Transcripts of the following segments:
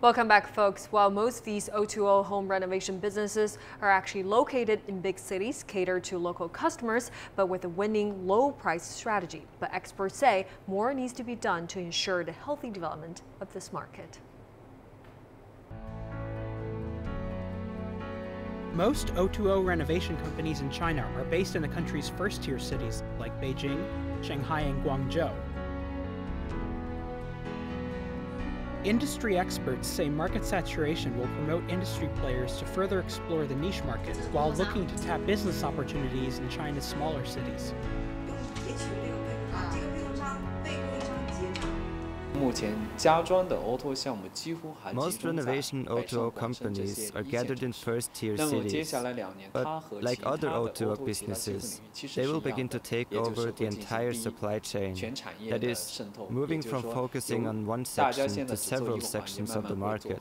Welcome back, folks. While most of these O2O home renovation businesses are actually located in big cities, cater to local customers, but with a winning low price strategy. But experts say more needs to be done to ensure the healthy development of this market. Most O2O renovation companies in China are based in the country's first-tier cities like Beijing, Shanghai, and Guangzhou. Industry experts say market saturation will promote industry players to further explore the niche market while looking to tap business opportunities in China's smaller cities. Most renovation O2O companies are gathered in first-tier cities, but like other O2O businesses, they will begin to take over the entire supply chain. That is, moving from focusing on one section to several sections of the market.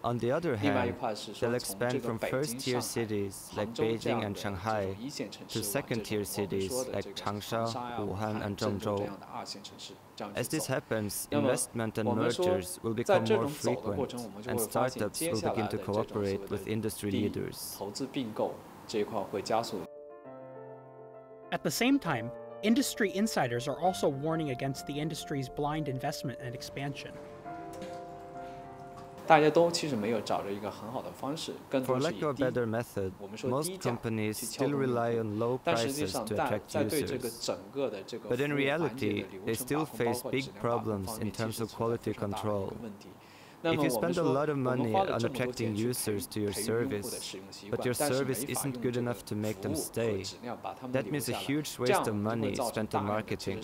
On the other hand, they'll expand from first-tier cities like Beijing and Shanghai to second-tier cities like Changsha, Wuhan, and Zhengzhou. As this happens, investment and mergers will become more frequent, and startups will begin to cooperate with industry leaders. At the same time, industry insiders are also warning against the industry's blind investment and expansion. For lack of a better method, most companies still rely on low prices to attract users. But in reality, they still face big problems in terms of quality control. If you spend a lot of money on attracting users to your service, but your service isn't good enough to make them stay, that means a huge waste of money spent on marketing.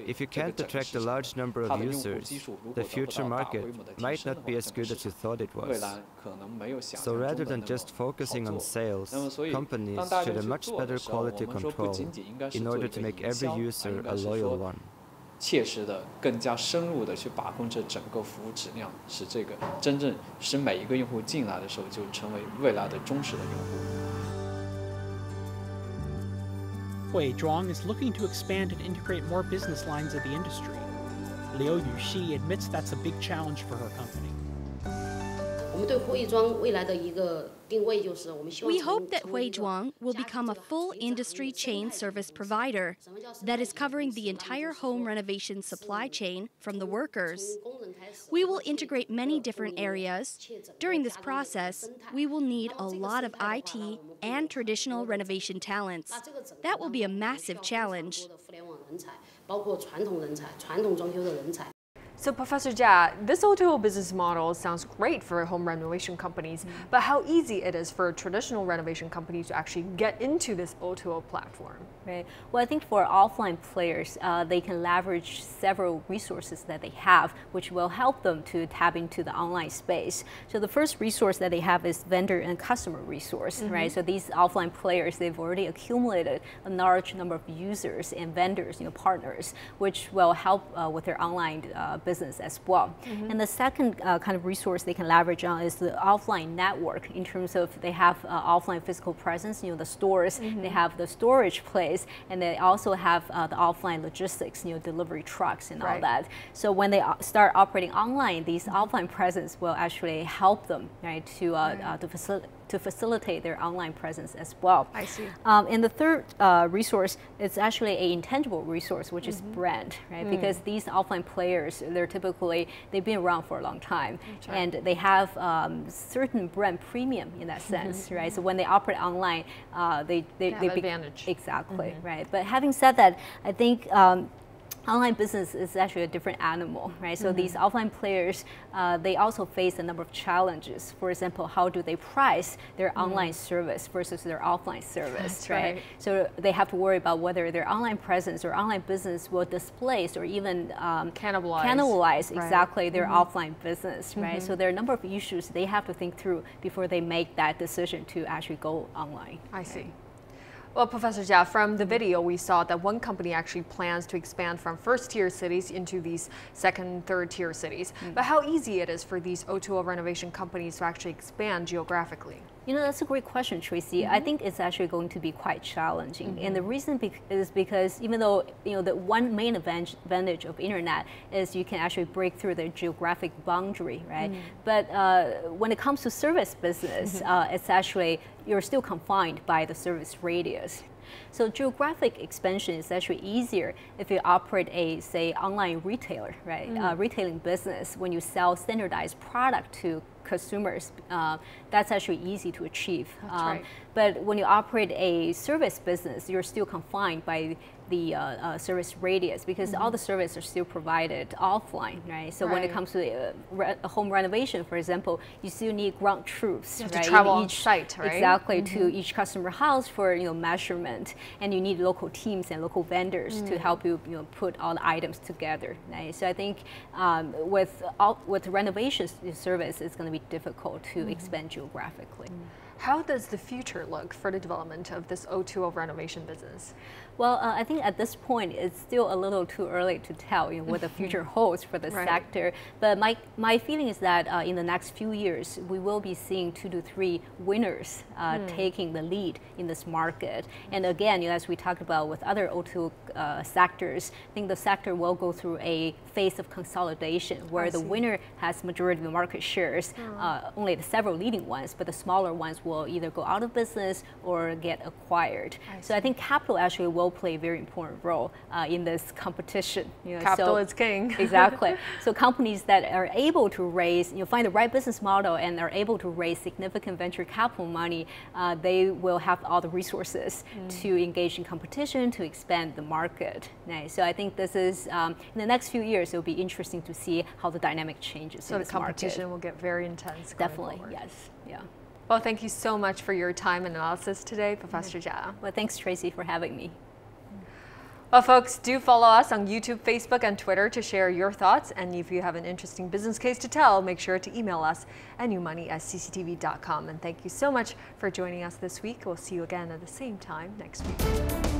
If you can't attract a large number of users, the future market might not be as good as you thought it was. So rather than just focusing on sales, companies should have much better quality control in order to make every user a loyal one. 切实的、更加深入的去把控这整个服务质量，使这个真正使每一个用户进来的时候就成为未来的忠实的用户。Hui Zhuang is looking to expand and integrate more business lines of the industry. Liu Yuxi admits that's a big challenge for her company. We hope that Hui Zhuang will become a full industry chain service provider that is covering the entire home renovation supply chain from the workers. We will integrate many different areas. During this process, we will need a lot of IT and traditional renovation talents. That will be a massive challenge. So, Professor Jia, this O2O business model sounds great for home renovation companies, but how easy it is for traditional renovation companies to actually get into this O2O platform? Right. Well, I think for offline players, they can leverage several resources that they have, which will help them to tap into the online space. So the first resource that they have is vendor and customer resource, right? So these offline players, they've already accumulated a large number of users and vendors, partners, which will help with their online business as well. And the second kind of resource they can leverage on is the offline network, in terms of they have offline physical presence, the stores, they have the storage place, and they also have the offline logistics, delivery trucks and all that. So when they start operating online, these offline presence will actually help them, right, to facilitate their online presence as well. I see. And the third resource is actually an intangible resource, which is brand, right? Because these offline players, they've been around for a long time, and they have certain brand premium in that sense, right? So when they operate online, they have advantage. Exactly, right? But having said that, I think online business is actually a different animal, right? So these offline players, they also face a number of challenges. For example, how do they price their online service versus their offline service, right? So they have to worry about whether their online presence or online business will displace or even cannibalize exactly their offline business, right? So there are a number of issues they have to think through before they make that decision to actually go online. I see. Well, Professor Jia, from the video, we saw that one company actually plans to expand from first-tier cities into these second, third-tier cities. But how easy it is for these O2O renovation companies to actually expand geographically? You know, that's a great question, Tracy. I think it's actually going to be quite challenging. And the reason is because even though, you know, the one main advantage of internet is you can actually break through the geographic boundary, right? But when it comes to service business, it's actually, you're still confined by the service radius. So geographic expansion is actually easier if you operate a, say, online retailer, right? Retailing business, when you sell standardized product to consumers, that's actually easy to achieve. That's right. But when you operate a service business, you're still confined by the service radius, because all the services are still provided offline, right? So when it comes to a home renovation, for example, you still need ground troops, you have right? to travel on site, right? Exactly, to each customer house for, you know, measurement, and you need local teams and local vendors to help you, you know, put all the items together, right? So I think with renovation service, it's going to be difficult to expand geographically. How does the future look for the development of this O2O renovation business? Well, I think at this point it's still a little too early to tell, you know, what the future holds for the sector. But my feeling is that in the next few years we will be seeing 2 to 3 winners taking the lead in this market. And again, you know, as we talked about with other O2O sectors, I think the sector will go through a phase of consolidation where the winner has majority of the market shares, only the several leading ones, but the smaller ones will either go out of business or get acquired. So I think capital actually will play a very important role in this competition. You know, capital is king. Exactly. So companies that are able to raise, you know, find the right business model and are able to raise significant venture capital money, they will have all the resources to engage in competition, to expand the market. Right? So I think this is, in the next few years, it will be interesting to see how the dynamic changes in this market. So the competition will get very intense going Definitely, forward. yes. Yeah. Well, thank you so much for your time and analysis today, Professor Jia. Well, thanks, Tracy, for having me. Well, folks, do follow us on YouTube, Facebook, and Twitter to share your thoughts. And if you have an interesting business case to tell, make sure to email us at newmoney@cctv.com. And thank you so much for joining us this week. We'll see you again at the same time next week.